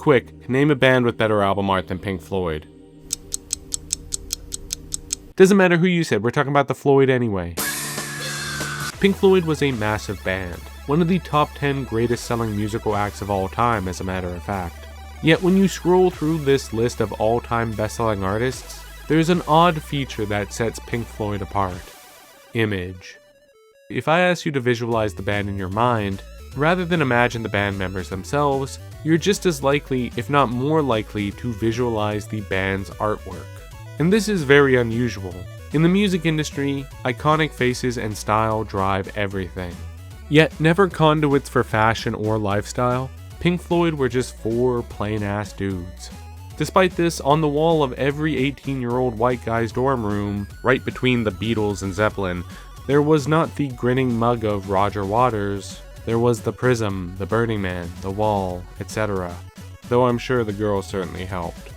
quick, name a band with better album art than Pink Floyd. Doesn't matter who you said, we're talking about the Floyd anyway. Pink Floyd was a massive band, one of the top 10 greatest selling musical acts of all time, as a matter of fact. Yet when you scroll through this list of all-time best-selling artists, there's an odd feature that sets Pink Floyd apart. Image. If I ask you to visualize the band in your mind, rather than imagine the band members themselves, you're just as likely, if not more likely, to visualize the band's artwork. And this is very unusual. In the music industry, iconic faces and style drive everything. Yet never conduits for fashion or lifestyle, Pink Floyd were just 4 plain-ass dudes. Despite this, on the wall of every 18-year-old white guy's dorm room, right between the Beatles and Zeppelin, there was not the grinning mug of Roger Waters, there was the Prism, the Burning Man, the Wall, etc. Though I'm sure the girls certainly helped.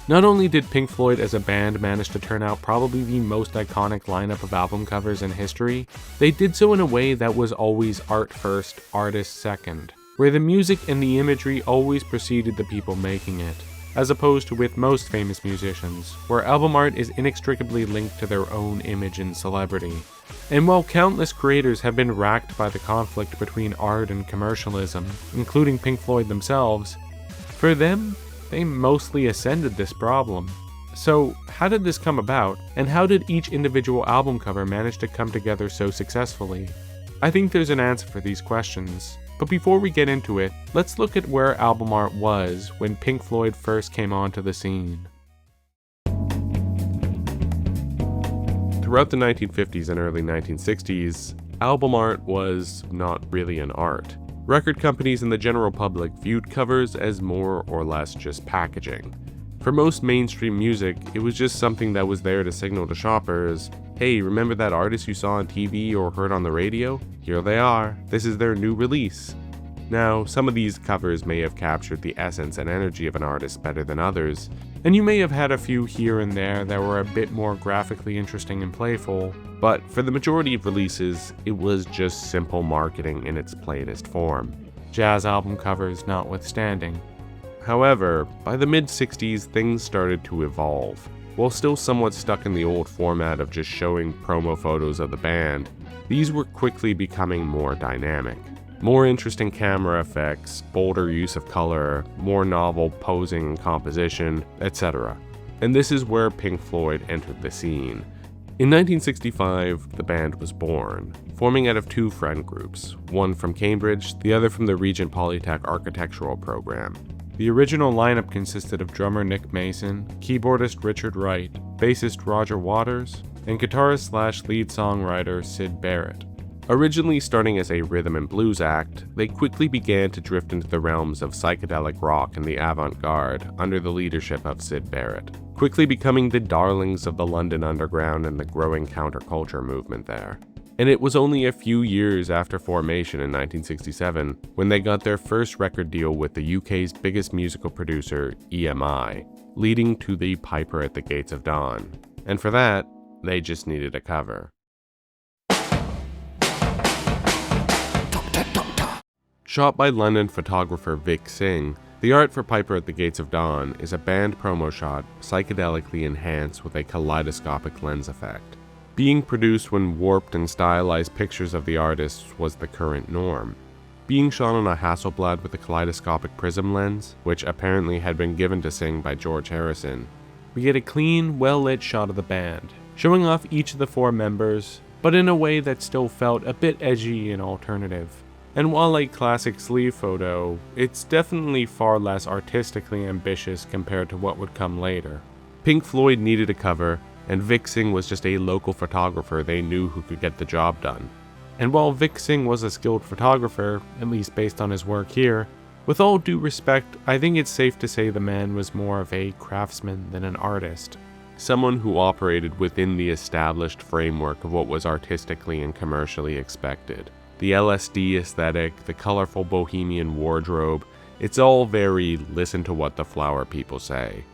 Not only did Pink Floyd as a band manage to turn out probably the most iconic lineup of album covers in history, they did so in a way that was always art first, artist second, where the music and the imagery always preceded the people making it, as opposed to with most famous musicians, where album art is inextricably linked to their own image and celebrity. And while countless creators have been racked by the conflict between art and commercialism, including Pink Floyd themselves, for them, they mostly ascended this problem. So, how did this come about, and how did each individual album cover manage to come together so successfully? I think there's an answer for these questions, but before we get into it, let's look at where album art was when Pink Floyd first came onto the scene. Throughout the 1950s and early 1960s, album art was not really an art. Record companies and the general public viewed covers as more or less just packaging. For most mainstream music, it was just something that was there to signal to shoppers, hey, remember that artist you saw on TV or heard on the radio? Here they are, this is their new release. Now, some of these covers may have captured the essence and energy of an artist better than others, and you may have had a few here and there that were a bit more graphically interesting and playful, but for the majority of releases, it was just simple marketing in its plainest form, jazz album covers notwithstanding. However, by the mid-60s, things started to evolve. While still somewhat stuck in the old format of just showing promo photos of the band, these were quickly becoming more dynamic. More interesting camera effects, bolder use of color, more novel posing and composition, etc. And this is where Pink Floyd entered the scene. In 1965, the band was born, forming out of 2 friend groups, one from Cambridge, the other from the Regent Polytech architectural program. The original lineup consisted of drummer Nick Mason, keyboardist Richard Wright, bassist Roger Waters, and guitarist/lead songwriter Syd Barrett. Originally starting as a rhythm and blues act, they quickly began to drift into the realms of psychedelic rock and the avant-garde under the leadership of Syd Barrett, quickly becoming the darlings of the London underground and the growing counterculture movement there. And it was only a few years after formation in 1967 when they got their first record deal with the UK's biggest musical producer, EMI, leading to the Piper at the Gates of Dawn. And for that, they just needed a cover. Shot by London photographer Vic Singh, the art for Piper at the Gates of Dawn is a band promo shot psychedelically enhanced with a kaleidoscopic lens effect. Being produced when warped and stylized pictures of the artists was the current norm. Being shot on a Hasselblad with a kaleidoscopic prism lens, which apparently had been given to Singh by George Harrison, we get a clean, well-lit shot of the band, showing off each of the 4 members, but in a way that still felt a bit edgy and alternative. And while a classic sleeve photo, it's definitely far less artistically ambitious compared to what would come later. Pink Floyd needed a cover, and Vic Singh was just a local photographer they knew who could get the job done. And while Vic Singh was a skilled photographer, at least based on his work here, with all due respect, I think it's safe to say the man was more of a craftsman than an artist. Someone who operated within the established framework of what was artistically and commercially expected. The LSD aesthetic, the colorful bohemian wardrobe, it's all very listen to what the flower people say.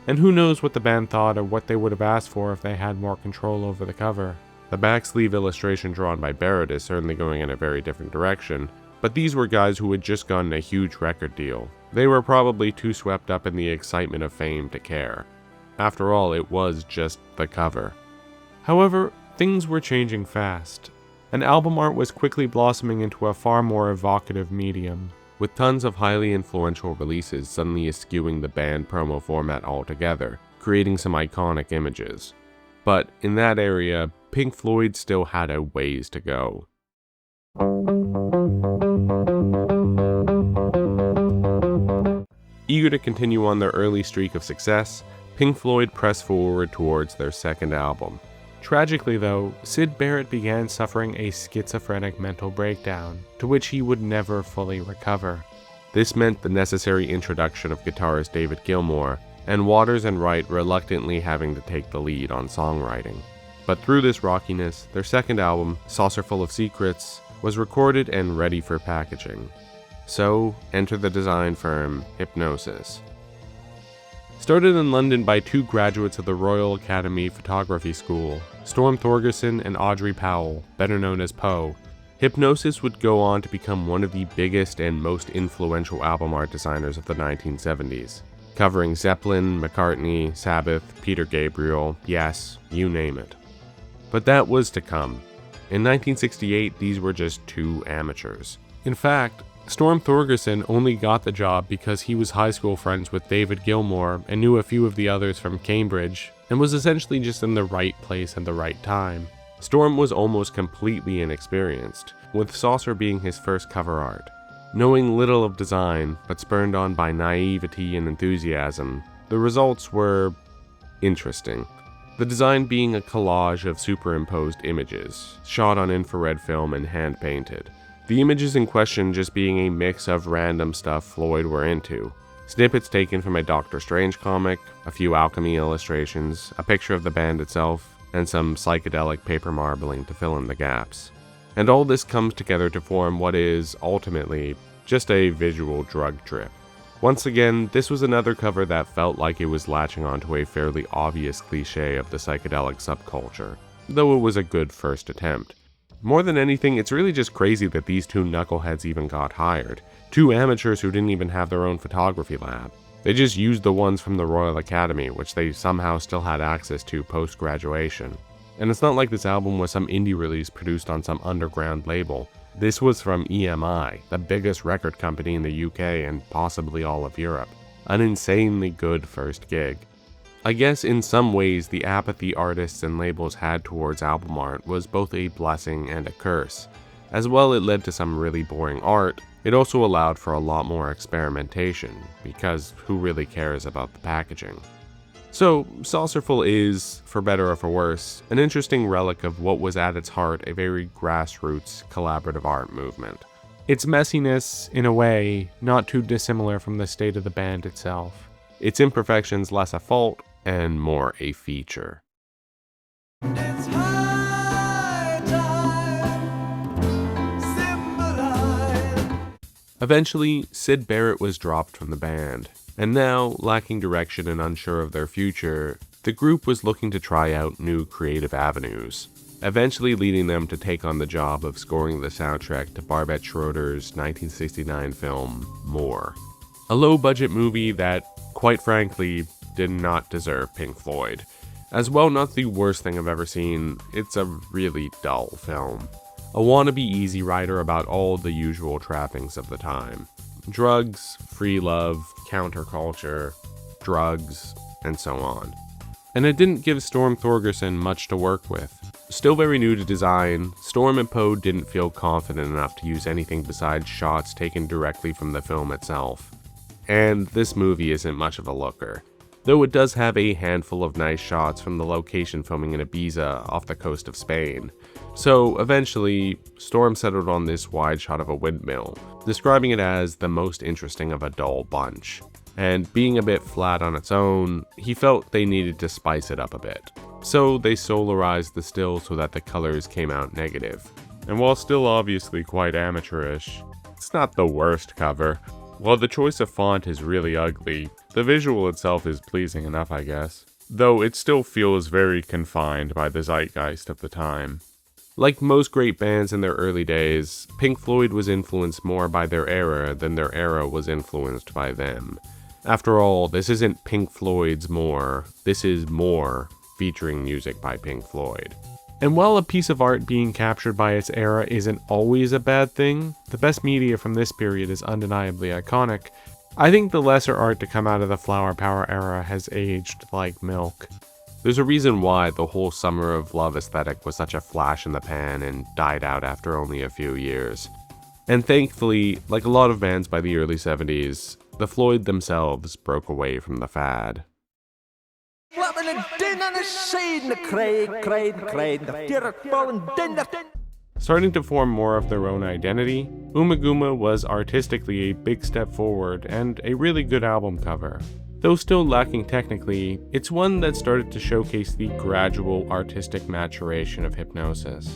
And who knows what the band thought or what they would have asked for if they had more control over the cover. The back sleeve illustration drawn by Barrett is certainly going in a very different direction, but these were guys who had just gotten a huge record deal. They were probably too swept up in the excitement of fame to care. After all, it was just the cover. However, things were changing fast, and album art was quickly blossoming into a far more evocative medium, with tons of highly influential releases suddenly eschewing the band promo format altogether, creating some iconic images. But in that area, Pink Floyd still had a ways to go. Eager to continue on their early streak of success, Pink Floyd pressed forward towards their second album. Tragically though, Syd Barrett began suffering a schizophrenic mental breakdown, to which he would never fully recover. This meant the necessary introduction of guitarist David Gilmour, and Waters and Wright reluctantly having to take the lead on songwriting. But through this rockiness, their second album, Saucerful of Secrets, was recorded and ready for packaging. So, enter the design firm, Hipgnosis. Started in London by two graduates of the Royal Academy Photography School, Storm Thorgerson and Audrey Powell, better known as Poe, Hipgnosis would go on to become one of the biggest and most influential album art designers of the 1970s, covering Zeppelin, McCartney, Sabbath, Peter Gabriel, yes, you name it. But that was to come. In 1968, these were just two amateurs. In fact, Storm Thorgerson only got the job because he was high school friends with David Gilmour and knew a few of the others from Cambridge, and was essentially just in the right place at the right time. Storm was almost completely inexperienced, with Saucer being his first cover art. Knowing little of design, but spurred on by naivety and enthusiasm, the results were interesting. The design being a collage of superimposed images, shot on infrared film and hand-painted. The images in question just being a mix of random stuff Floyd were into. Snippets taken from a Doctor Strange comic, a few alchemy illustrations, a picture of the band itself, and some psychedelic paper marbling to fill in the gaps. And all this comes together to form what is, ultimately, just a visual drug trip. Once again, this was another cover that felt like it was latching onto a fairly obvious cliché of the psychedelic subculture, though it was a good first attempt. More than anything, it's really just crazy that these two knuckleheads even got hired. Two amateurs who didn't even have their own photography lab. They just used the ones from the Royal Academy, which they somehow still had access to post-graduation. And it's not like this album was some indie release produced on some underground label. This was from EMI, the biggest record company in the UK and possibly all of Europe. An insanely good first gig. I guess in some ways the apathy artists and labels had towards album art was both a blessing and a curse. As well, it led to some really boring art. It also allowed for a lot more experimentation, because who really cares about the packaging? So, Saucerful is, for better or for worse, an interesting relic of what was at its heart a very grassroots collaborative art movement. Its messiness, in a way, not too dissimilar from the state of the band itself. Its imperfections less a fault, and more a feature. It's high time, symbolize. Eventually, Syd Barrett was dropped from the band, and now, lacking direction and unsure of their future, the group was looking to try out new creative avenues, eventually leading them to take on the job of scoring the soundtrack to Barbet Schroeder's 1969 film, More. A low-budget movie that, quite frankly, did not deserve Pink Floyd. As well, not the worst thing I've ever seen, it's a really dull film. A wannabe Easy Rider about all the usual trappings of the time. Drugs, free love, counterculture, drugs, and so on. And it didn't give Storm Thorgerson much to work with. Still very new to design, Storm and Poe didn't feel confident enough to use anything besides shots taken directly from the film itself. And this movie isn't much of a looker, though it does have a handful of nice shots from the location filming in Ibiza off the coast of Spain. So eventually, Storm settled on this wide shot of a windmill, describing it as the most interesting of a dull bunch. And being a bit flat on its own, he felt they needed to spice it up a bit. So they solarized the still so that the colors came out negative. And while still obviously quite amateurish, it's not the worst cover. While the choice of font is really ugly, the visual itself is pleasing enough, I guess. Though it still feels very confined by the zeitgeist of the time. Like most great bands in their early days, Pink Floyd was influenced more by their era than their era was influenced by them. After all, this isn't Pink Floyd's More, this is More, featuring music by Pink Floyd. And while a piece of art being captured by its era isn't always a bad thing, the best media from this period is undeniably iconic, I think the lesser art to come out of the Flower Power era has aged like milk. There's a reason why the whole Summer of Love aesthetic was such a flash in the pan and died out after only a few years. And thankfully, like a lot of bands by the early 70s, the Floyd themselves broke away from the fad. Starting to form more of their own identity, Ummagumma was artistically a big step forward and a really good album cover. Though still lacking technically, it's one that started to showcase the gradual artistic maturation of Hipgnosis.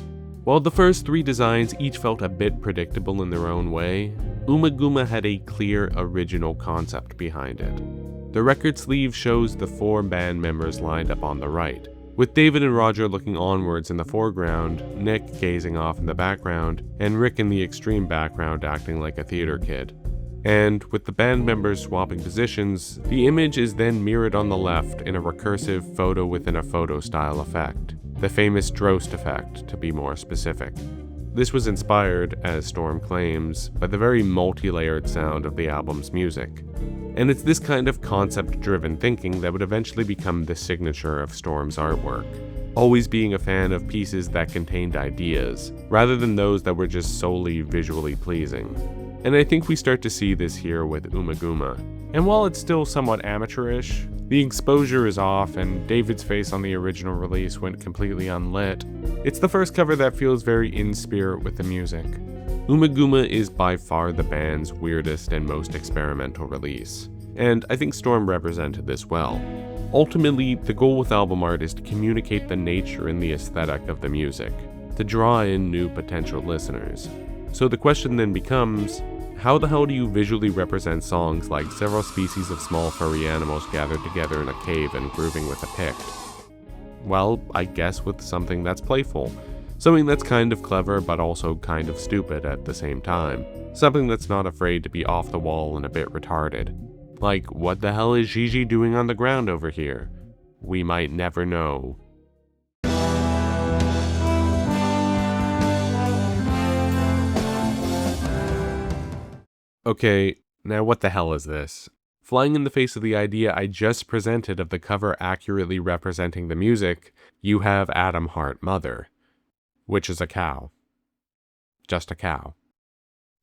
While the first three designs each felt a bit predictable in their own way, Ummagumma had a clear original concept behind it. The record sleeve shows the four band members lined up on the right, with David and Roger looking onwards in the foreground, Nick gazing off in the background, and Rick in the extreme background acting like a theater kid. And with the band members swapping positions, the image is then mirrored on the left in a recursive photo within a photo style effect, the famous Drost effect to be more specific. This was inspired, as Storm claims, by the very multi-layered sound of the album's music. And it's this kind of concept-driven thinking that would eventually become the signature of Storm's artwork, always being a fan of pieces that contained ideas, rather than those that were just solely visually pleasing. And I think we start to see this here with Ummagumma. And while it's still somewhat amateurish, the exposure is off and David's face on the original release went completely unlit. It's the first cover that feels very in spirit with the music. Ummagumma is by far the band's weirdest and most experimental release, and I think Storm represented this well. Ultimately, the goal with album art is to communicate the nature and the aesthetic of the music, to draw in new potential listeners. So the question then becomes, how the hell do you visually represent songs like several species of small furry animals gathered together in a cave and grooving with a pick? Well, I guess with something that's playful. Something that's kind of clever but also kind of stupid at the same time. Something that's not afraid to be off the wall and a bit retarded. Like, what the hell is Gigi doing on the ground over here? We might never know. Okay, now what the hell is this? Flying in the face of the idea I just presented of the cover accurately representing the music, you have Atom Heart Mother, which is a cow. Just a cow.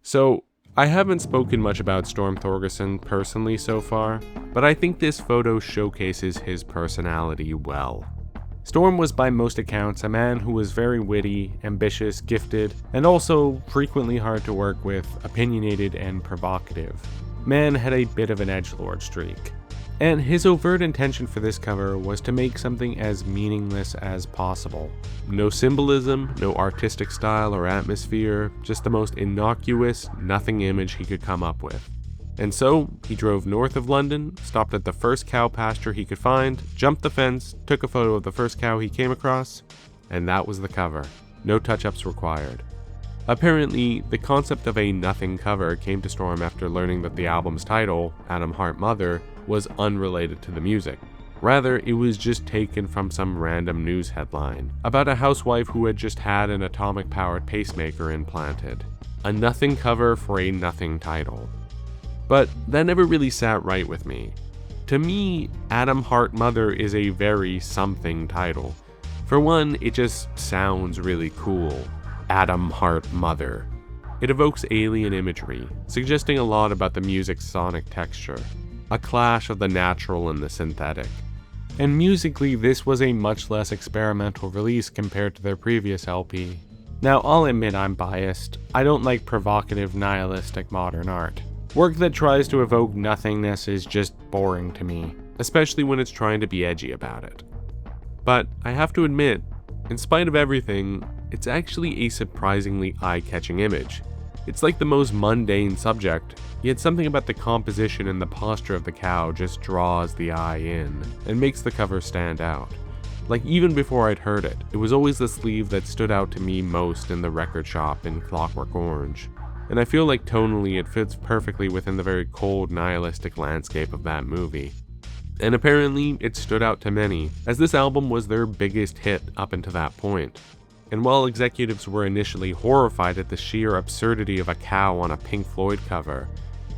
So, I haven't spoken much about Storm Thorgerson personally so far, but I think this photo showcases his personality well. Storm was by most accounts a man who was very witty, ambitious, gifted, and also frequently hard to work with, opinionated, and provocative. Man had a bit of an edgelord streak. And his overt intention for this cover was to make something as meaningless as possible. No symbolism, no artistic style or atmosphere, just the most innocuous, nothing image he could come up with. And so, he drove north of London, stopped at the first cow pasture he could find, jumped the fence, took a photo of the first cow he came across, and that was the cover. No touch-ups required. Apparently, the concept of a nothing cover came to Storm after learning that the album's title, Atom Heart Mother, was unrelated to the music. Rather, it was just taken from some random news headline about a housewife who had just had an atomic-powered pacemaker implanted. A nothing cover for a nothing title. But that never really sat right with me. To me, Atom Heart Mother is a very something title. For one, it just sounds really cool. Atom Heart Mother. It evokes alien imagery, suggesting a lot about the music's sonic texture. A clash of the natural and the synthetic. And musically, this was a much less experimental release compared to their previous LP. Now, I'll admit I'm biased. I don't like provocative, nihilistic modern art. Work that tries to evoke nothingness is just boring to me, especially when it's trying to be edgy about it. But I have to admit, in spite of everything, it's actually a surprisingly eye-catching image. It's like the most mundane subject, yet something about the composition and the posture of the cow just draws the eye in, and makes the cover stand out. Like even before I'd heard it, it was always the sleeve that stood out to me most in the record shop in Clockwork Orange. And I feel like tonally it fits perfectly within the very cold, nihilistic landscape of that movie. And apparently it stood out to many, as this album was their biggest hit up until that point. And while executives were initially horrified at the sheer absurdity of a cow on a Pink Floyd cover,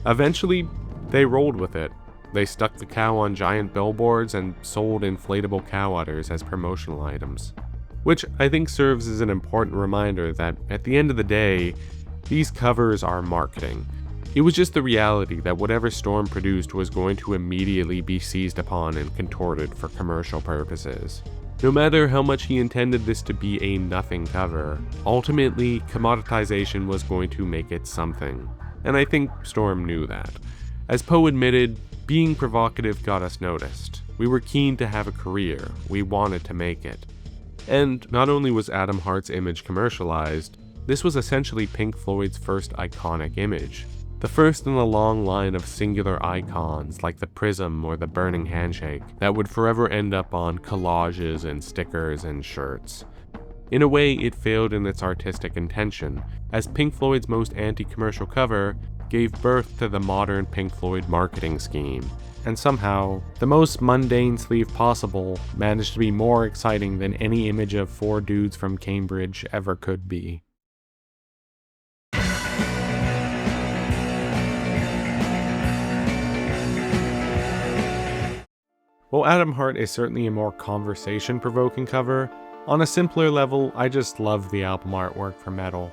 eventually they rolled with it. They stuck the cow on giant billboards and sold inflatable cow udders as promotional items. Which I think serves as an important reminder that at the end of the day, these covers are marketing. It was just the reality that whatever Storm produced was going to immediately be seized upon and contorted for commercial purposes. No matter how much he intended this to be a nothing cover, ultimately commoditization was going to make it something. And I think Storm knew that. As Poe admitted, being provocative got us noticed. We were keen to have a career, we wanted to make it. And not only was Atom Heart's image commercialized, this was essentially Pink Floyd's first iconic image. The first in a long line of singular icons like the prism or the burning handshake that would forever end up on collages and stickers and shirts. In a way, it failed in its artistic intention, as Pink Floyd's most anti-commercial cover gave birth to the modern Pink Floyd marketing scheme, and somehow, the most mundane sleeve possible managed to be more exciting than any image of 4 dudes from Cambridge ever could be. While Atom Heart is certainly a more conversation-provoking cover, on a simpler level, I just love the album artwork for Meddle.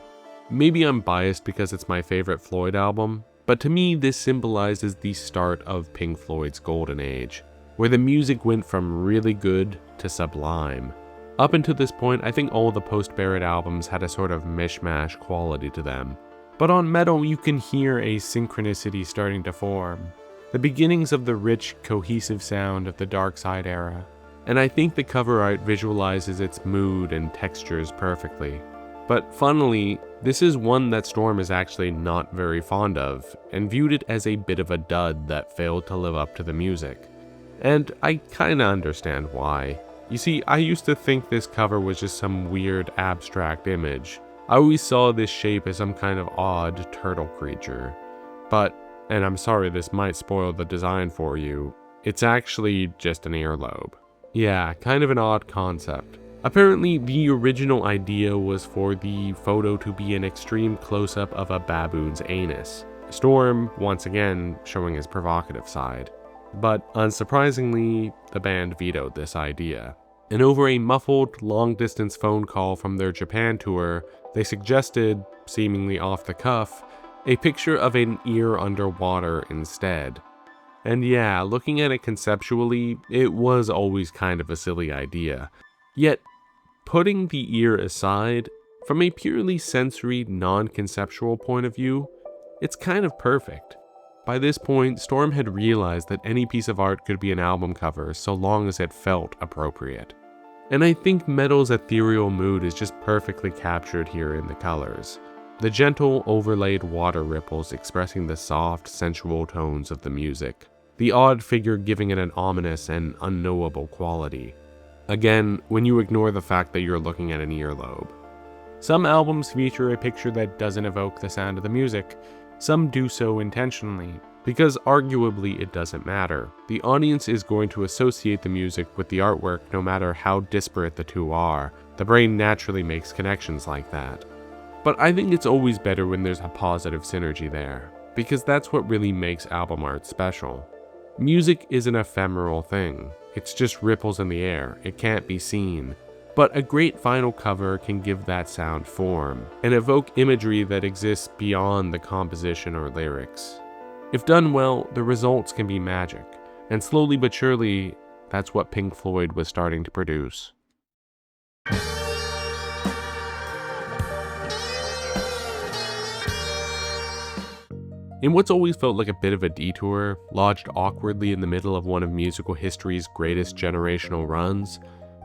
Maybe I'm biased because it's my favorite Floyd album, but to me this symbolizes the start of Pink Floyd's golden age, where the music went from really good to sublime. Up until this point, I think all the post-Barrett albums had a sort of mishmash quality to them. But on Meddle, you can hear a synchronicity starting to form, the beginnings of the rich, cohesive sound of the Dark Side era. And I think the cover art visualizes its mood and textures perfectly. But funnily, this is one that Storm is actually not very fond of, and viewed it as a bit of a dud that failed to live up to the music. And I kinda understand why. You see, I used to think this cover was just some weird abstract image. I always saw this shape as some kind of odd turtle creature. But, and I'm sorry this might spoil the design for you, it's actually just an earlobe. Yeah, kind of an odd concept. Apparently, the original idea was for the photo to be an extreme close-up of a baboon's anus. Storm, once again, showing his provocative side. But unsurprisingly, the band vetoed this idea. And over a muffled, long-distance phone call from their Japan tour, they suggested, seemingly off the cuff, a picture of an ear underwater instead. And yeah, looking at it conceptually, it was always kind of a silly idea. Yet, putting the ear aside, from a purely sensory, non-conceptual point of view, it's kind of perfect. By this point, Storm had realized that any piece of art could be an album cover so long as it felt appropriate. And I think Meddle's ethereal mood is just perfectly captured here in the colors. The gentle, overlaid water ripples expressing the soft, sensual tones of the music. The odd figure giving it an ominous and unknowable quality. Again, when you ignore the fact that you're looking at an earlobe. Some albums feature a picture that doesn't evoke the sound of the music. Some do so intentionally, because arguably it doesn't matter. The audience is going to associate the music with the artwork no matter how disparate the two are. The brain naturally makes connections like that. But I think it's always better when there's a positive synergy there, because that's what really makes album art special. Music is an ephemeral thing. It's just ripples in the air, it can't be seen. But a great vinyl cover can give that sound form, and evoke imagery that exists beyond the composition or lyrics. If done well, the results can be magic, and slowly but surely, that's what Pink Floyd was starting to produce. In what's always felt like a bit of a detour, lodged awkwardly in the middle of one of musical history's greatest generational runs,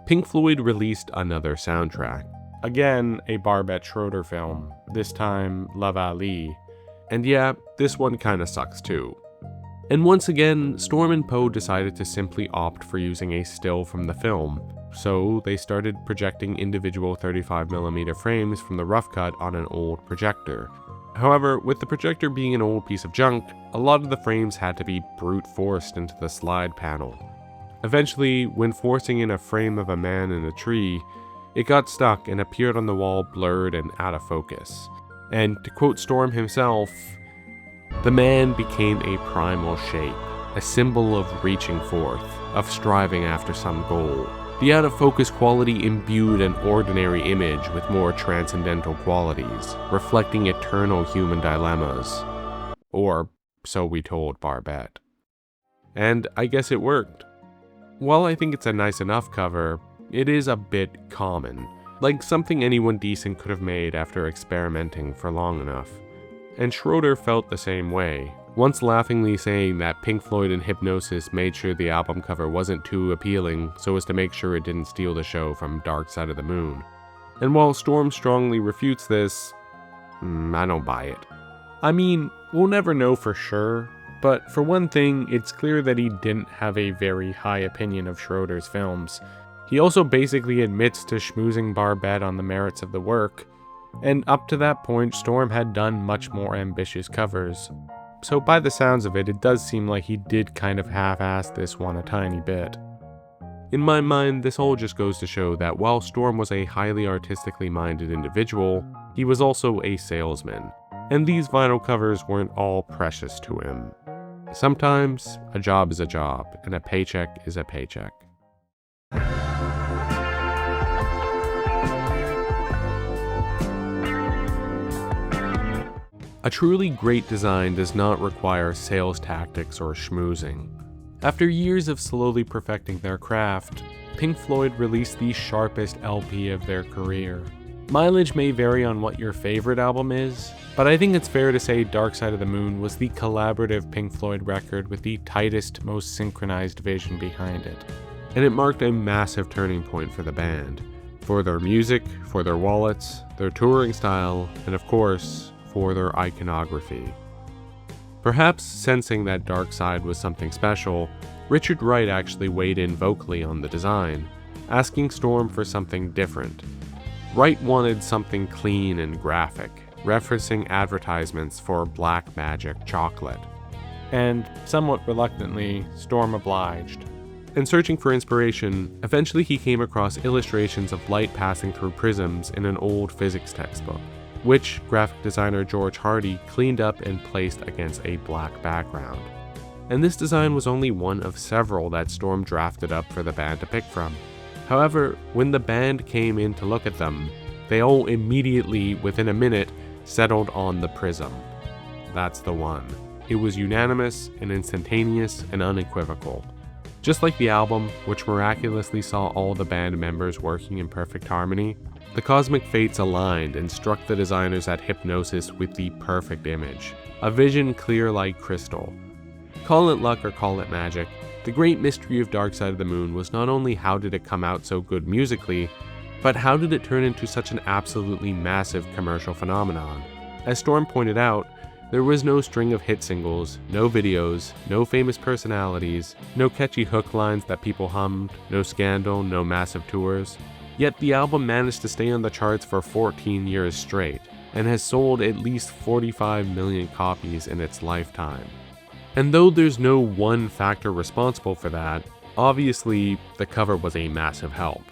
Pink Floyd released another soundtrack. Again, a Barbet Schroeder film, this time Love Ali. And yeah, this one kinda sucks too. And once again, Storm and Poe decided to simply opt for using a still from the film. so they started projecting individual 35mm frames from the rough cut on an old projector. However, with the projector being an old piece of junk, a lot of the frames had to be brute forced into the slide panel. Eventually, when forcing in a frame of a man in a tree, it got stuck and appeared on the wall blurred and out of focus. And to quote Storm himself, "The man became a primal shape, a symbol of reaching forth, of striving after some goal. The out-of-focus quality imbued an ordinary image with more transcendental qualities, reflecting eternal human dilemmas." Or so we told Barbette. And I guess it worked. While I think it's a nice enough cover, it is a bit common, like something anyone decent could have made after experimenting for long enough. And Schroeder felt the same way, once laughingly saying that Pink Floyd and Hipgnosis made sure the album cover wasn't too appealing so as to make sure it didn't steal the show from Dark Side of the Moon. And while Storm strongly refutes this, I don't buy it. I mean, we'll never know for sure, but for one thing, it's clear that he didn't have a very high opinion of Schroeder's films. He also basically admits to schmoozing Barbette on the merits of the work, and up to that point, Storm had done much more ambitious covers. So by the sounds of it, it does seem like he did kind of half-ass this one a tiny bit. In my mind, this all just goes to show that while Storm was a highly artistically minded individual, he was also a salesman, and these vinyl covers weren't all precious to him. Sometimes, a job is a job, and a paycheck is a paycheck. A truly great design does not require sales tactics or schmoozing. After years of slowly perfecting their craft, Pink Floyd released the sharpest LP of their career. Mileage may vary on what your favorite album is, but I think it's fair to say Dark Side of the Moon was the collaborative Pink Floyd record with the tightest, most synchronized vision behind it. And it marked a massive turning point for the band, for their music, for their wallets, their touring style, and of course, for their iconography. Perhaps sensing that Dark Side was something special, Richard Wright actually weighed in vocally on the design, asking Storm for something different. Wright wanted something clean and graphic, referencing advertisements for Black Magic chocolate. And, somewhat reluctantly, Storm obliged. And searching for inspiration, eventually he came across illustrations of light passing through prisms in an old physics textbook, which graphic designer George Hardy cleaned up and placed against a black background. And this design was only one of several that Storm drafted up for the band to pick from. However, when the band came in to look at them, they all immediately, within a minute, settled on the prism. That's the one. It was unanimous and instantaneous and unequivocal. Just like the album, which miraculously saw all the band members working in perfect harmony, the cosmic fates aligned and struck the designers at Hipgnosis with the perfect image, a vision clear like crystal. Call it luck or call it magic, the great mystery of Dark Side of the Moon was not only how did it come out so good musically, but how did it turn into such an absolutely massive commercial phenomenon? As Storm pointed out, there was no string of hit singles, no videos, no famous personalities, no catchy hook lines that people hummed, no scandal, no massive tours. Yet the album managed to stay on the charts for 14 years straight, and has sold at least 45 million copies in its lifetime. And though there's no one factor responsible for that, obviously the cover was a massive help.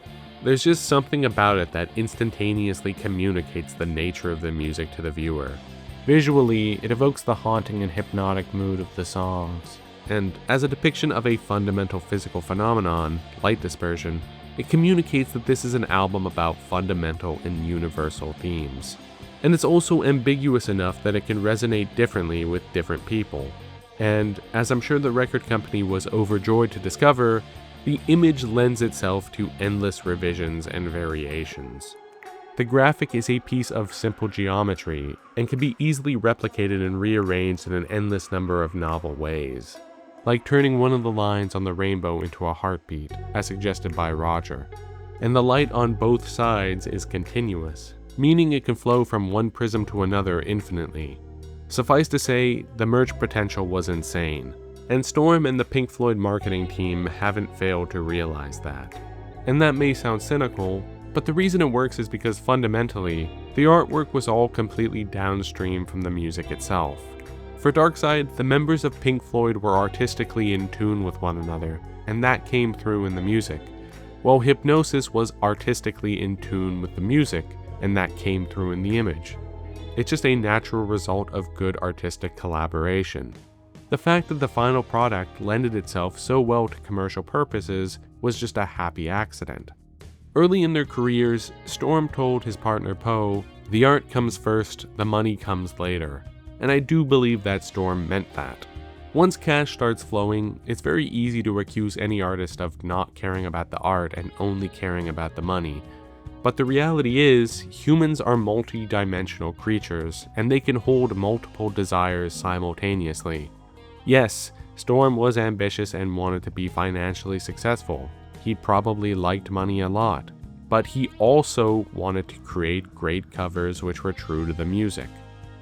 There's just something about it that instantaneously communicates the nature of the music to the viewer. Visually, it evokes the haunting and hypnotic mood of the songs, and as a depiction of a fundamental physical phenomenon, light dispersion, it communicates that this is an album about fundamental and universal themes. And it's also ambiguous enough that it can resonate differently with different people. And, as I'm sure the record company was overjoyed to discover, the image lends itself to endless revisions and variations. The graphic is a piece of simple geometry, and can be easily replicated and rearranged in an endless number of novel ways, like turning one of the lines on the rainbow into a heartbeat, as suggested by Roger. And the light on both sides is continuous, meaning it can flow from one prism to another infinitely. Suffice to say, the merch potential was insane, and Storm and the Pink Floyd marketing team haven't failed to realize that. And that may sound cynical, but the reason it works is because fundamentally, the artwork was all completely downstream from the music itself. For Darkside, the members of Pink Floyd were artistically in tune with one another, and that came through in the music, while Hipgnosis was artistically in tune with the music, and that came through in the image. It's just a natural result of good artistic collaboration. The fact that the final product lended itself so well to commercial purposes was just a happy accident. Early in their careers, Storm told his partner Poe, "The art comes first, the money comes later." And I do believe that Storm meant that. Once cash starts flowing, it's very easy to accuse any artist of not caring about the art and only caring about the money. But the reality is, humans are multi-dimensional creatures, and they can hold multiple desires simultaneously. Yes, Storm was ambitious and wanted to be financially successful. He probably liked money a lot, but he also wanted to create great covers which were true to the music.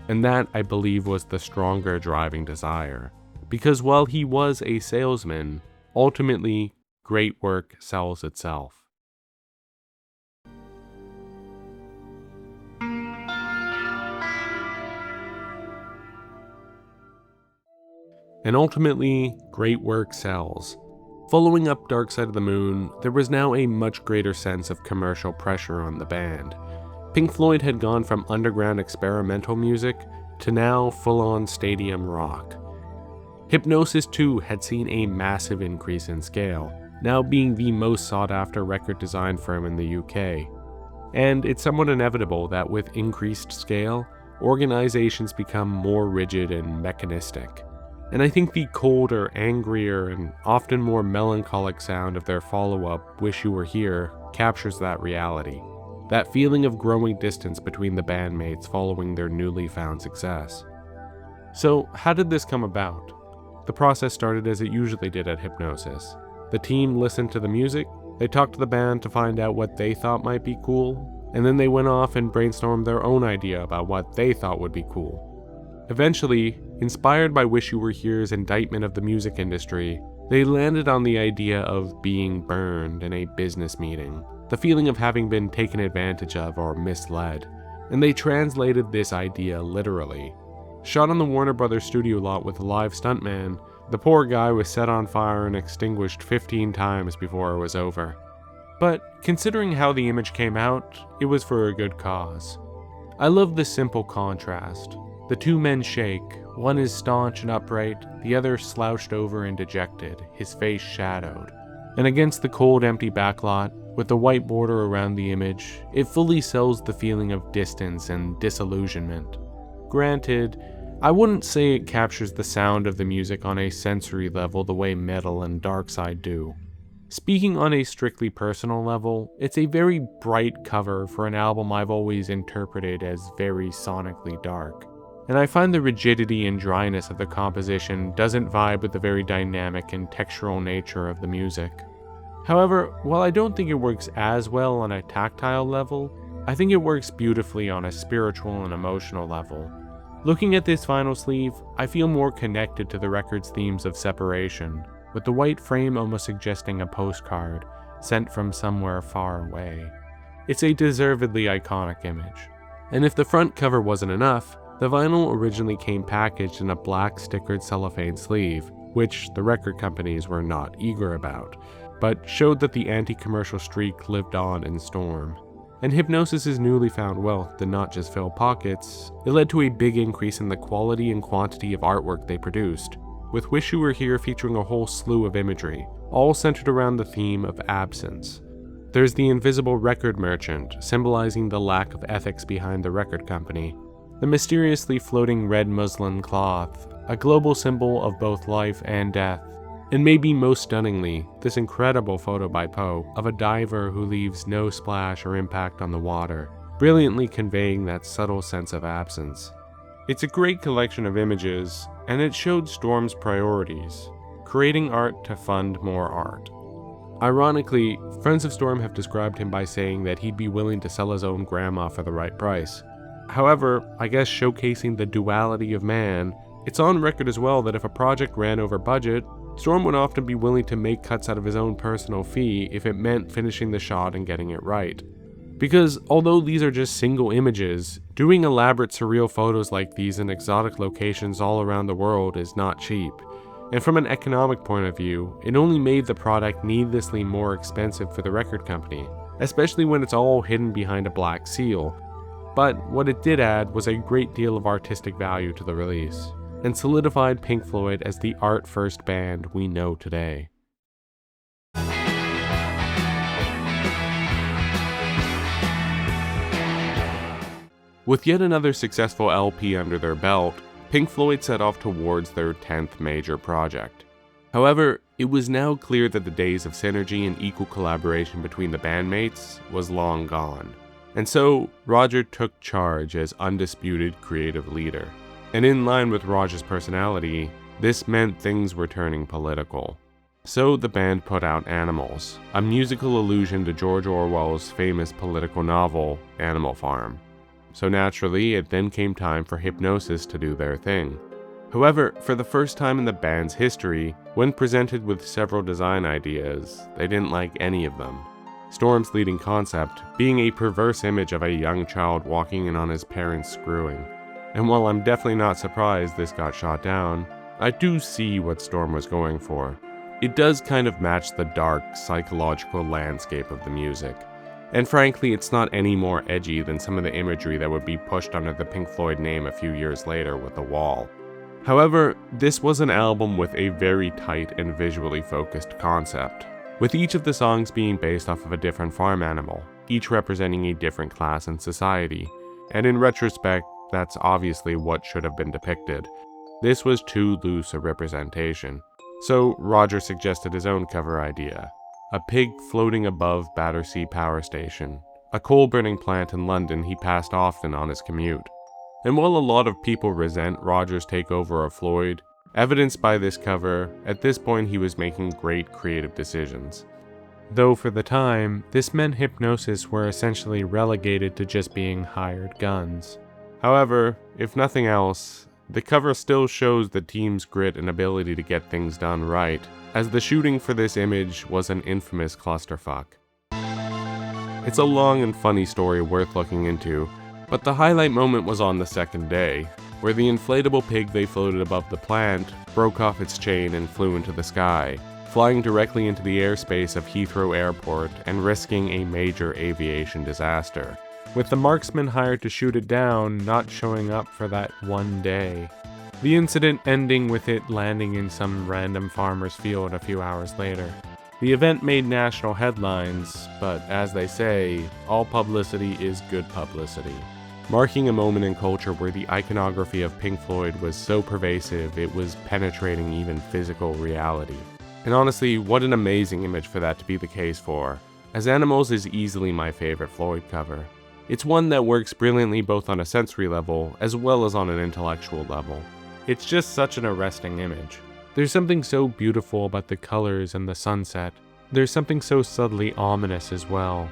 And that, I believe, was the stronger driving desire. Because while he was a salesman, ultimately, great work sells itself. And ultimately, great work sells. Following up Dark Side of the Moon, there was now a much greater sense of commercial pressure on the band. Pink Floyd had gone from underground experimental music to now full-on stadium rock. Hipgnosis too had seen a massive increase in scale, now being the most sought-after record design firm in the UK. And it's somewhat inevitable that with increased scale, organizations become more rigid and mechanistic. And I think the colder, angrier, and often more melancholic sound of their follow-up, Wish You Were Here, captures that reality. That feeling of growing distance between the bandmates following their newly found success. So, how did this come about? The process started as it usually did at Hipgnosis. The team listened to the music, they talked to the band to find out what they thought might be cool, and then they went off and brainstormed their own idea about what they thought would be cool. Eventually, inspired by Wish You Were Here's indictment of the music industry, they landed on the idea of being burned in a business meeting, the feeling of having been taken advantage of or misled, and they translated this idea literally. Shot on the Warner Brothers studio lot with a live stuntman, the poor guy was set on fire and extinguished 15 times before it was over. But considering how the image came out, it was for a good cause. I love the simple contrast. The two men shake, one is staunch and upright, the other slouched over and dejected, his face shadowed. And against the cold, empty backlot, with the white border around the image, it fully sells the feeling of distance and disillusionment. Granted, I wouldn't say it captures the sound of the music on a sensory level the way Meddle and Darkside do. Speaking on a strictly personal level, it's a very bright cover for an album I've always interpreted as very sonically dark. And I find the rigidity and dryness of the composition doesn't vibe with the very dynamic and textural nature of the music. However, while I don't think it works as well on a tactile level, I think it works beautifully on a spiritual and emotional level. Looking at this final sleeve, I feel more connected to the record's themes of separation, with the white frame almost suggesting a postcard sent from somewhere far away. It's a deservedly iconic image. And if the front cover wasn't enough, the vinyl originally came packaged in a black stickered cellophane sleeve, which the record companies were not eager about, but showed that the anti-commercial streak lived on in Storm. And Hipgnosis' newly found wealth did not just fill pockets, it led to a big increase in the quality and quantity of artwork they produced, with Wish You Were Here featuring a whole slew of imagery, all centered around the theme of absence. There's the invisible record merchant, symbolizing the lack of ethics behind the record company, the mysteriously floating red muslin cloth, a global symbol of both life and death, and maybe most stunningly, this incredible photo by Poe of a diver who leaves no splash or impact on the water, brilliantly conveying that subtle sense of absence. It's a great collection of images, and it showed Storm's priorities, creating art to fund more art. Ironically, friends of Storm have described him by saying that he'd be willing to sell his own grandma for the right price. However, I guess showcasing the duality of man, it's on record as well that if a project ran over budget, Storm would often be willing to make cuts out of his own personal fee if it meant finishing the shot and getting it right. Because although these are just single images, doing elaborate surreal photos like these in exotic locations all around the world is not cheap. And from an economic point of view, it only made the product needlessly more expensive for the record company, especially when it's all hidden behind a black seal. But what it did add was a great deal of artistic value to the release, and solidified Pink Floyd as the art-first band we know today. With yet another successful LP under their belt, Pink Floyd set off towards their 10th major project. However, it was now clear that the days of synergy and equal collaboration between the bandmates was long gone. And so, Roger took charge as undisputed creative leader. And in line with Roger's personality, this meant things were turning political. So the band put out Animals, a musical allusion to George Orwell's famous political novel, Animal Farm. So naturally, it then came time for Hipgnosis to do their thing. However, for the first time in the band's history, when presented with several design ideas, they didn't like any of them. Storm's leading concept being a perverse image of a young child walking in on his parents screwing. And while I'm definitely not surprised this got shot down, I do see what Storm was going for. It does kind of match the dark, psychological landscape of the music. And frankly, it's not any more edgy than some of the imagery that would be pushed under the Pink Floyd name a few years later with The Wall. However, this was an album with a very tight and visually focused concept, with each of the songs being based off of a different farm animal, each representing a different class in society. And in retrospect, that's obviously what should have been depicted. This was too loose a representation. So Roger suggested his own cover idea. A pig floating above Battersea Power Station, a coal-burning plant in London he passed often on his commute. And while a lot of people resent Roger's takeover of Floyd, evidenced by this cover, at this point he was making great creative decisions. Though for the time, this meant Hipgnosis were essentially relegated to just being hired guns. However, if nothing else, the cover still shows the team's grit and ability to get things done right, as the shooting for this image was an infamous clusterfuck. It's a long and funny story worth looking into, but the highlight moment was on the second day, where the inflatable pig they floated above the plant broke off its chain and flew into the sky, flying directly into the airspace of Heathrow Airport and risking a major aviation disaster, with the marksman hired to shoot it down not showing up for that one day. The incident ending with it landing in some random farmer's field a few hours later. The event made national headlines, but as they say, all publicity is good publicity, marking a moment in culture where the iconography of Pink Floyd was so pervasive it was penetrating even physical reality. And honestly, what an amazing image for that to be the case for, as Animals is easily my favorite Floyd cover. It's one that works brilliantly both on a sensory level as well as on an intellectual level. It's just such an arresting image. There's something so beautiful about the colors and the sunset. There's something so subtly ominous as well.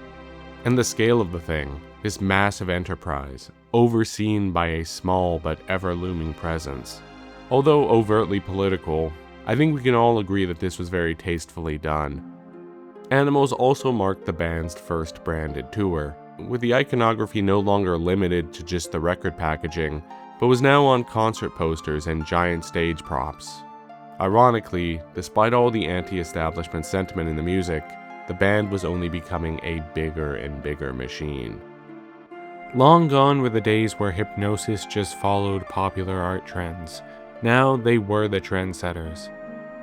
And the scale of the thing, this massive enterprise, overseen by a small but ever-looming presence. Although overtly political, I think we can all agree that this was very tastefully done. Animals also marked the band's first branded tour, with the iconography no longer limited to just the record packaging, but was now on concert posters and giant stage props. Ironically, despite all the anti-establishment sentiment in the music, the band was only becoming a bigger and bigger machine. Long gone were the days where Hipgnosis just followed popular art trends. Now they were the trendsetters.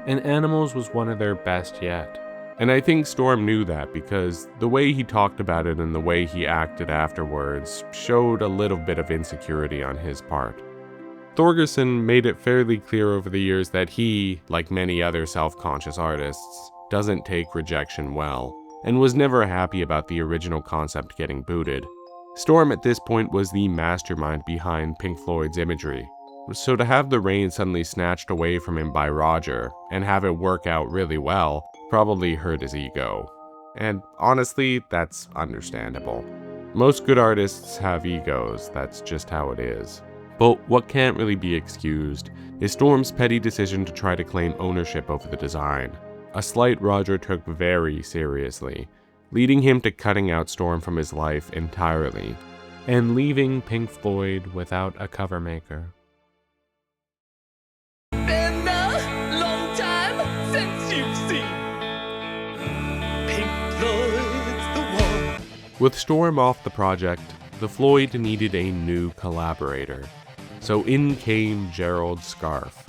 And Animals was one of their best yet. And I think Storm knew that because the way he talked about it and the way he acted afterwards showed a little bit of insecurity on his part. Thorgerson made it fairly clear over the years that he, like many other self-conscious artists, doesn't take rejection well, and was never happy about the original concept getting booted. Storm at this point was the mastermind behind Pink Floyd's imagery, so to have the reins suddenly snatched away from him by Roger, and have it work out really well, probably hurt his ego. And honestly, that's understandable. Most good artists have egos, that's just how it is. But what can't really be excused is Storm's petty decision to try to claim ownership over the design, a slight Roger took very seriously, leading him to cutting out Storm from his life entirely, and leaving Pink Floyd without a cover maker. Been a long time since you've seen Pink Floyd's The Wall. With Storm off the project, the Floyd needed a new collaborator, so in came Gerald Scarfe.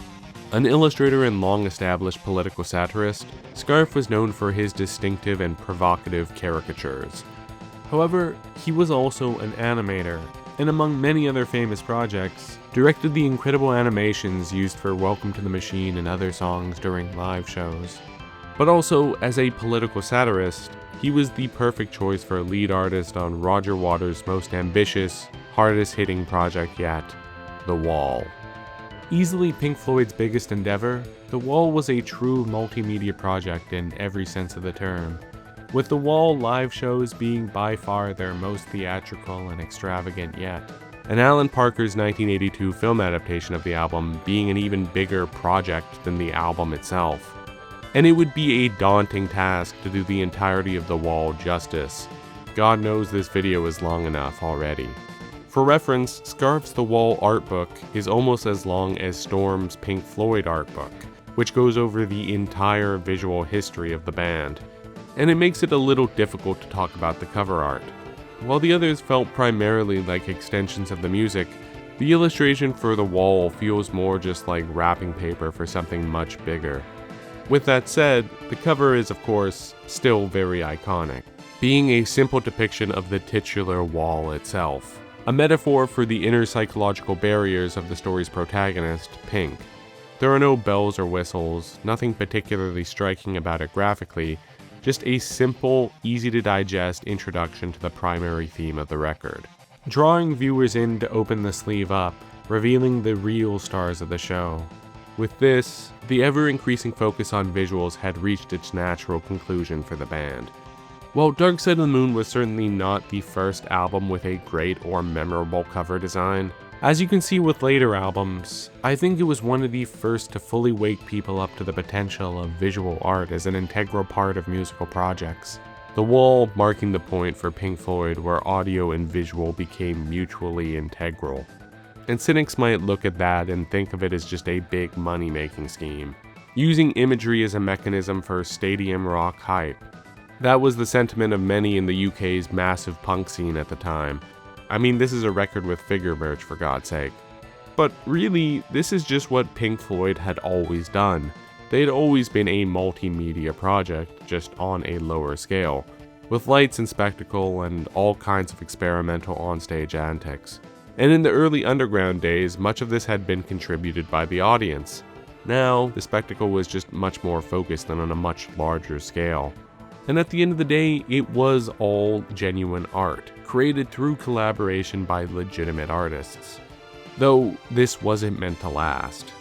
An illustrator and long-established political satirist, Scarfe was known for his distinctive and provocative caricatures. However, he was also an animator, and among many other famous projects, directed the incredible animations used for Welcome to the Machine and other songs during live shows. But also, as a political satirist, he was the perfect choice for a lead artist on Roger Waters' most ambitious, hardest-hitting project yet, The Wall. Easily Pink Floyd's biggest endeavor, The Wall was a true multimedia project in every sense of the term, with The Wall live shows being by far their most theatrical and extravagant yet, and Alan Parker's 1982 film adaptation of the album being an even bigger project than the album itself. And it would be a daunting task to do the entirety of The Wall justice. God knows this video is long enough already. For reference, Scarfe's The Wall art book is almost as long as Storm's Pink Floyd art book, which goes over the entire visual history of the band, and it makes it a little difficult to talk about the cover art. While the others felt primarily like extensions of the music, the illustration for The Wall feels more just like wrapping paper for something much bigger. With that said, the cover is of course still very iconic, being a simple depiction of the titular wall itself, a metaphor for the inner psychological barriers of the story's protagonist, Pink. There are no bells or whistles, nothing particularly striking about it graphically, just a simple, easy-to-digest introduction to the primary theme of the record, drawing viewers in to open the sleeve up, revealing the real stars of the show. With this, the ever-increasing focus on visuals had reached its natural conclusion for the band. While Dark Side of the Moon was certainly not the first album with a great or memorable cover design, as you can see with later albums, I think it was one of the first to fully wake people up to the potential of visual art as an integral part of musical projects. The Wall marking the point for Pink Floyd where audio and visual became mutually integral. And cynics might look at that and think of it as just a big money-making scheme, using imagery as a mechanism for stadium rock hype. That was the sentiment of many in the UK's massive punk scene at the time. I mean, this is a record with figure merch, for God's sake. But really, this is just what Pink Floyd had always done. They'd always been a multimedia project, just on a lower scale, with lights and spectacle and all kinds of experimental onstage antics. And in the early underground days, much of this had been contributed by the audience. Now, the spectacle was just much more focused and on a much larger scale. And at the end of the day, it was all genuine art, created through collaboration by legitimate artists. Though this wasn't meant to last.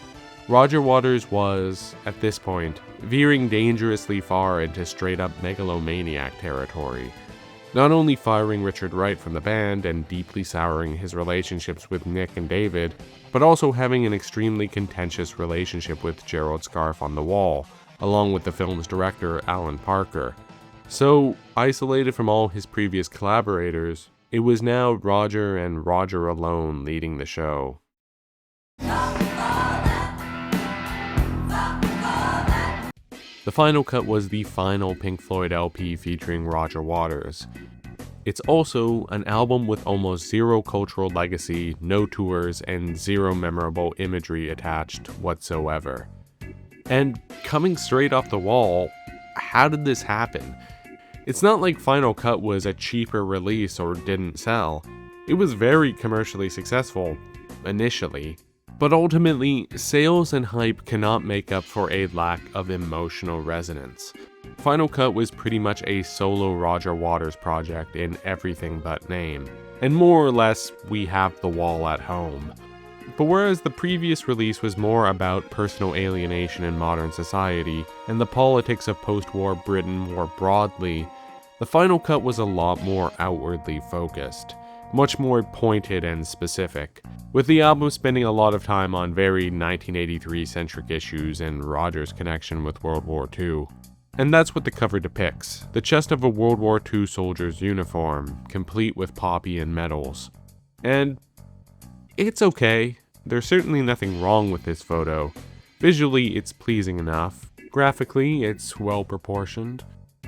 Roger Waters was, at this point, veering dangerously far into straight-up megalomaniac territory. Not only firing Richard Wright from the band and deeply souring his relationships with Nick and David, but also having an extremely contentious relationship with Gerald Scarfe on The Wall, along with the film's director Alan Parker. So, isolated from all his previous collaborators, it was now Roger and Roger alone leading the show. The final cut was the final Pink Floyd LP featuring Roger Waters. It's also an album with almost zero cultural legacy, no tours, and zero memorable imagery attached whatsoever. And coming straight off The Wall, how did this happen? It's not like Final Cut was a cheaper release or didn't sell. It was very commercially successful, initially. But ultimately, sales and hype cannot make up for a lack of emotional resonance. Final Cut was pretty much a solo Roger Waters project in everything but name. And more or less, we have The Wall at home. But whereas the previous release was more about personal alienation in modern society, and the politics of post-war Britain more broadly, the Final Cut was a lot more outwardly focused, much more pointed and specific, with the album spending a lot of time on very 1983-centric issues and Roger's connection with World War II. And that's what the cover depicts, the chest of a World War II soldier's uniform, complete with poppy and medals. And it's okay, there's certainly nothing wrong with this photo. Visually, it's pleasing enough. Graphically, it's well proportioned.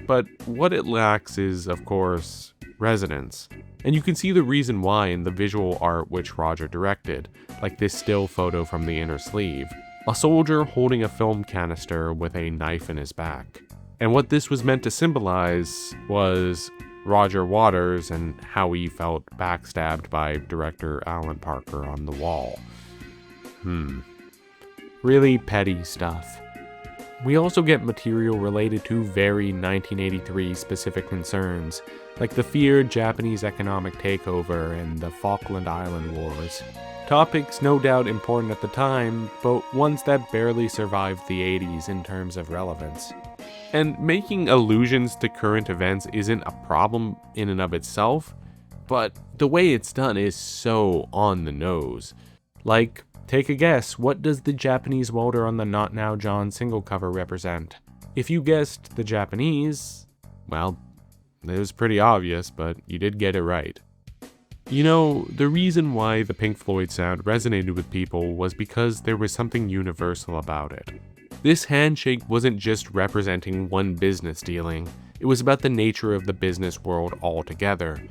But what it lacks is, of course, resonance. And you can see the reason why in the visual art which Roger directed, like this still photo from the inner sleeve. A soldier holding a film canister with a knife in his back. And what this was meant to symbolize was Roger Waters and how he felt backstabbed by director Alan Parker on the wall. Really petty stuff. We also get material related to very 1983 specific concerns, like the feared Japanese economic takeover and the Falkland Island Wars. Topics no doubt important at the time, but ones that barely survived the 80s in terms of relevance. And making allusions to current events isn't a problem in and of itself, but the way it's done is so on the nose. Like, take a guess, what does the Japanese welder on the Not Now John single cover represent? If you guessed the Japanese, well, it was pretty obvious, but you did get it right. You know, the reason why the Pink Floyd sound resonated with people was because there was something universal about it. This handshake wasn't just representing one business dealing, it was about the nature of the business world altogether.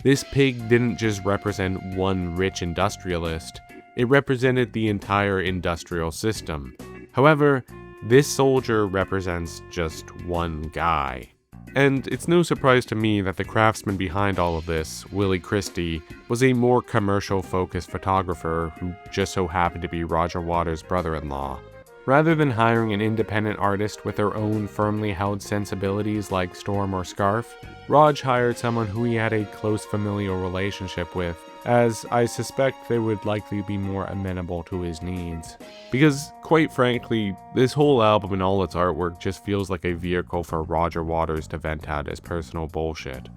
This pig didn't just represent one rich industrialist, it represented the entire industrial system. However, this soldier represents just one guy. And it's no surprise to me that the craftsman behind all of this, Willie Christie, was a more commercial-focused photographer who just so happened to be Roger Waters' brother-in-law. Rather than hiring an independent artist with their own firmly held sensibilities like Storm or Scarfe, Raj hired someone who he had a close familial relationship with, as I suspect they would likely be more amenable to his needs. Because, quite frankly, this whole album and all its artwork just feels like a vehicle for Roger Waters to vent out his personal bullshit.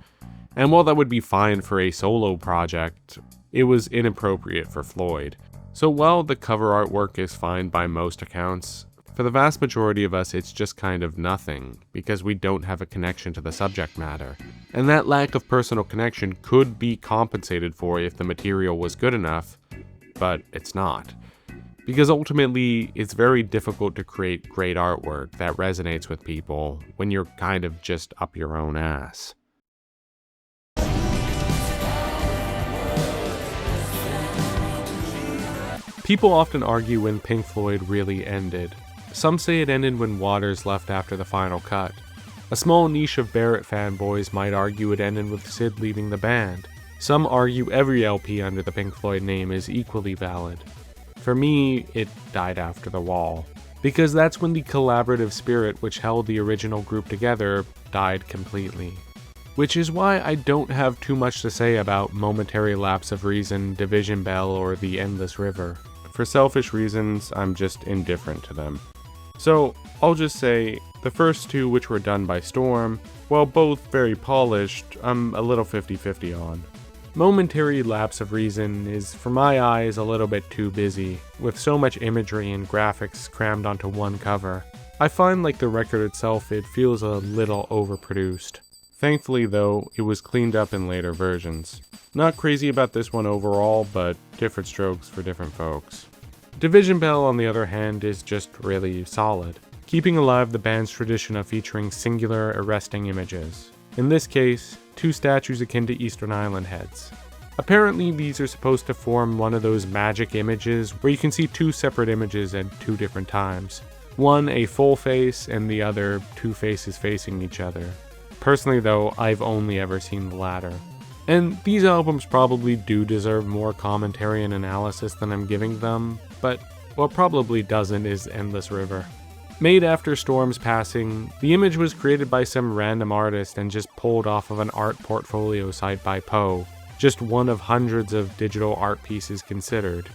And while that would be fine for a solo project, it was inappropriate for Floyd. So while the cover artwork is fine by most accounts, for the vast majority of us it's just kind of nothing, because we don't have a connection to the subject matter. And that lack of personal connection could be compensated for if the material was good enough, but it's not. Because ultimately, it's very difficult to create great artwork that resonates with people when you're kind of just up your own ass. People often argue when Pink Floyd really ended. Some say it ended when Waters left after the final cut. A small niche of Barrett fanboys might argue it ended with Sid leaving the band. Some argue every LP under the Pink Floyd name is equally valid. For me, it died after The Wall, because that's when the collaborative spirit which held the original group together died completely. Which is why I don't have too much to say about Momentary Lapse of Reason, Division Bell, or The Endless River. For selfish reasons, I'm just indifferent to them. So, I'll just say, the first two which were done by Storm, while both very polished, I'm a little 50-50 on. Momentary Lapse of Reason is, for my eyes, a little bit too busy, with so much imagery and graphics crammed onto one cover. I find like the record itself, it feels a little overproduced. Thankfully though, it was cleaned up in later versions. Not crazy about this one overall, but different strokes for different folks. Division Bell, on the other hand, is just really solid, keeping alive the band's tradition of featuring singular, arresting images. In this case, two statues akin to Eastern Island heads. Apparently these are supposed to form one of those magic images where you can see two separate images at two different times. One a full face and the other two faces facing each other. Personally though, I've only ever seen the latter. And these albums probably do deserve more commentary and analysis than I'm giving them, but what probably doesn't is Endless River. Made after Storm's passing, the image was created by some random artist and just pulled off of an art portfolio site by Poe, just one of hundreds of digital art pieces considered.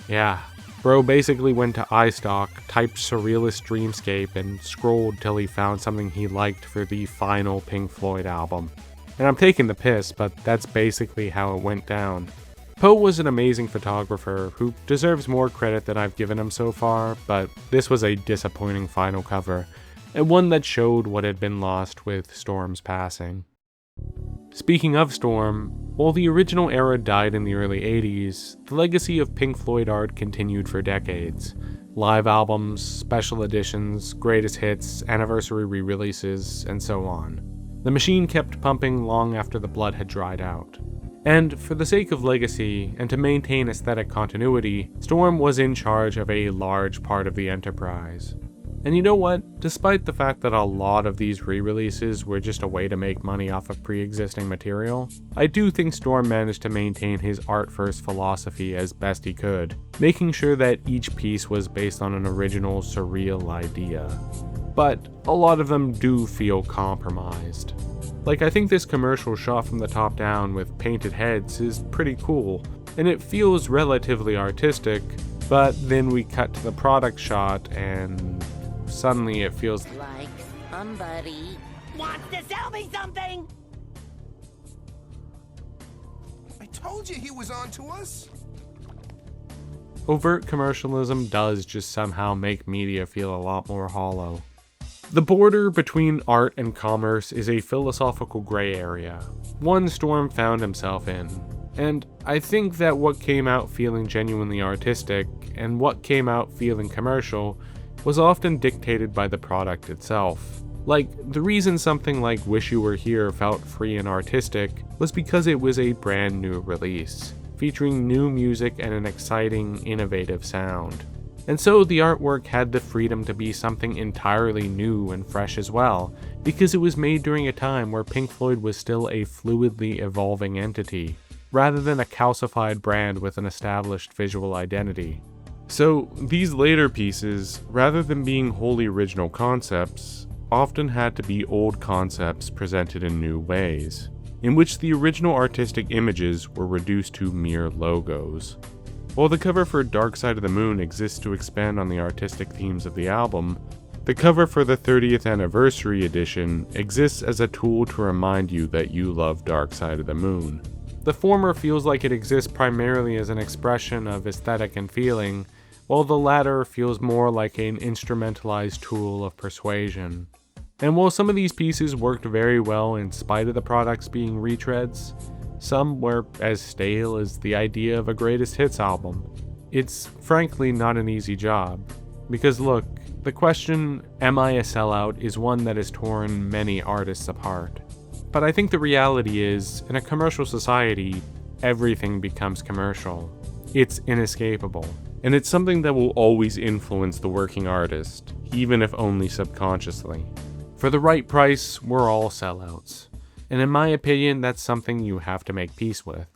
Yeah, bro basically went to iStock, typed surrealist dreamscape, and scrolled till he found something he liked for the final Pink Floyd album. And I'm taking the piss, but that's basically how it went down. Poe was an amazing photographer who deserves more credit than I've given him so far, but this was a disappointing final cover, and one that showed what had been lost with Storm's passing. Speaking of Storm, while the original era died in the early 80s, the legacy of Pink Floyd art continued for decades. Live albums, special editions, greatest hits, anniversary re-releases, and so on. The machine kept pumping long after the blood had dried out. And for the sake of legacy, and to maintain aesthetic continuity, Storm was in charge of a large part of the enterprise. And you know what? Despite the fact that a lot of these re-releases were just a way to make money off of pre-existing material, I do think Storm managed to maintain his art-first philosophy as best he could, making sure that each piece was based on an original, surreal idea. But a lot of them do feel compromised. Like, I think this commercial shot from the top down with painted heads is pretty cool, and it feels relatively artistic, but then we cut to the product shot and suddenly it feels like somebody wants to sell me something! I told you he was on to us! overt commercialism does just somehow make media feel a lot more hollow. The border between art and commerce is a philosophical gray area, one Storm found himself in, and I think that what came out feeling genuinely artistic and what came out feeling commercial was often dictated by the product itself. Like, the reason something like Wish You Were Here felt free and artistic was because it was a brand new release, featuring new music and an exciting, innovative sound. And so the artwork had the freedom to be something entirely new and fresh as well, because it was made during a time where Pink Floyd was still a fluidly evolving entity, rather than a calcified brand with an established visual identity. So these later pieces, rather than being wholly original concepts, often had to be old concepts presented in new ways, in which the original artistic images were reduced to mere logos. While the cover for Dark Side of the Moon exists to expand on the artistic themes of the album, the cover for the 30th anniversary edition exists as a tool to remind you that you love Dark Side of the Moon. The former feels like it exists primarily as an expression of aesthetic and feeling, while the latter feels more like an instrumentalized tool of persuasion. And while some of these pieces worked very well in spite of the products being retreads, some were as stale as the idea of a greatest hits album. It's frankly not an easy job. Because look, the question, am I a sellout, is one that has torn many artists apart. But I think the reality is, in a commercial society, everything becomes commercial. It's inescapable. And it's something that will always influence the working artist, even if only subconsciously. For the right price, we're all sellouts. And in my opinion, that's something you have to make peace with.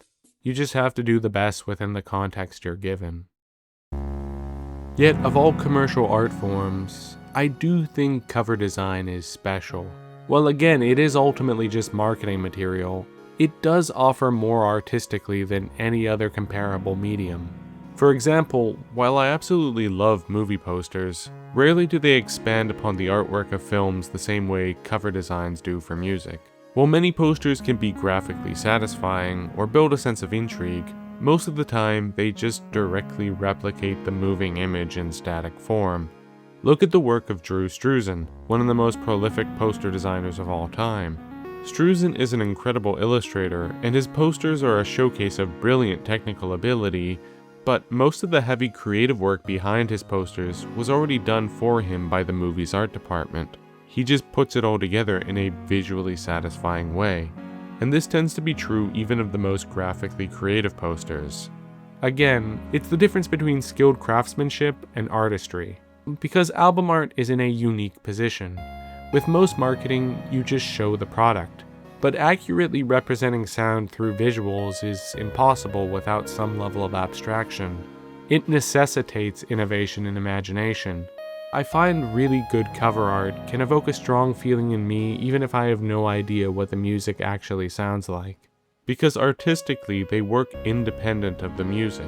You just have to do the best within the context you're given. Yet, of all commercial art forms, I do think cover design is special. While again, it is ultimately just marketing material, it does offer more artistically than any other comparable medium. For example, while I absolutely love movie posters, rarely do they expand upon the artwork of films the same way cover designs do for music. While many posters can be graphically satisfying or build a sense of intrigue, most of the time they just directly replicate the moving image in static form. Look at the work of Drew Struzan, one of the most prolific poster designers of all time. Struzan is an incredible illustrator, and his posters are a showcase of brilliant technical ability, but most of the heavy creative work behind his posters was already done for him by the movie's art department. He just puts it all together in a visually satisfying way. And this tends to be true even of the most graphically creative posters. Again, it's the difference between skilled craftsmanship and artistry, because album art is in a unique position. With most marketing, you just show the product, but accurately representing sound through visuals is impossible without some level of abstraction. It necessitates innovation and imagination. I find really good cover art can evoke a strong feeling in me even if I have no idea what the music actually sounds like, because artistically they work independent of the music,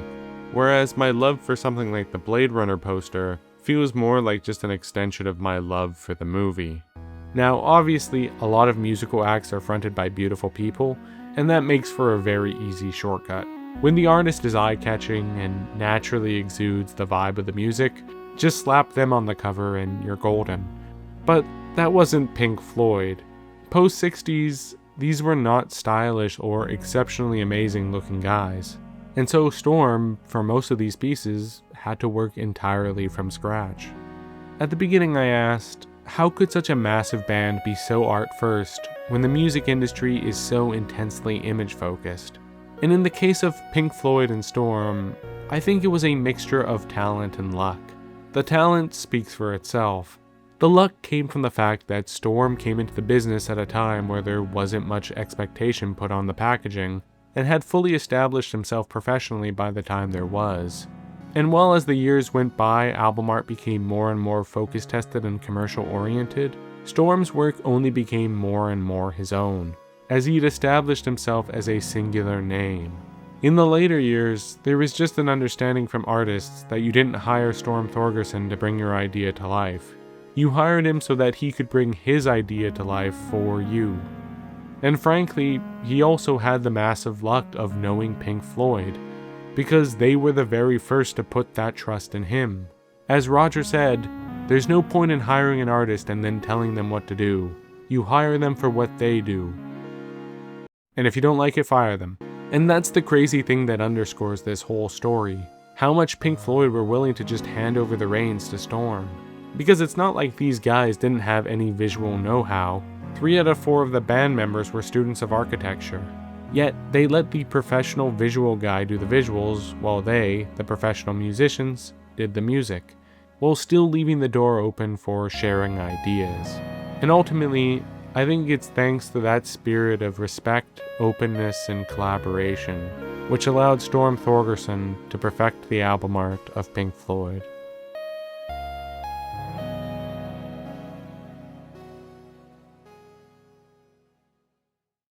whereas my love for something like the Blade Runner poster feels more like just an extension of my love for the movie. Now, obviously, a lot of musical acts are fronted by beautiful people, and that makes for a very easy shortcut. When the artist is eye-catching and naturally exudes the vibe of the music, just slap them on the cover and you're golden. But that wasn't Pink Floyd. Post-60s, these were not stylish or exceptionally amazing looking guys. And so Storm, for most of these pieces, had to work entirely from scratch. At the beginning I asked, how could such a massive band be so art-first when the music industry is so intensely image-focused? And in the case of Pink Floyd and Storm, I think it was a mixture of talent and luck. The talent speaks for itself. The luck came from the fact that Storm came into the business at a time where there wasn't much expectation put on the packaging, and had fully established himself professionally by the time there was. And while as the years went by, album art became more and more focus-tested and commercial-oriented, Storm's work only became more and more his own, as he'd established himself as a singular name. In the later years, there was just an understanding from artists that you didn't hire Storm Thorgerson to bring your idea to life. You hired him so that he could bring his idea to life for you. And frankly, he also had the massive luck of knowing Pink Floyd, because they were the very first to put that trust in him. As Roger said, there's no point in hiring an artist and then telling them what to do. You hire them for what they do. And if you don't like it, fire them. And that's the crazy thing that underscores this whole story. How much Pink Floyd were willing to just hand over the reins to Storm. Because it's not like these guys didn't have any visual know-how. 3 out of 4 of the band members were students of architecture. Yet, they let the professional visual guy do the visuals, while they, the professional musicians, did the music, while still leaving the door open for sharing ideas. And ultimately, I think it's thanks to that spirit of respect, openness, and collaboration, which allowed Storm Thorgerson to perfect the album art of Pink Floyd.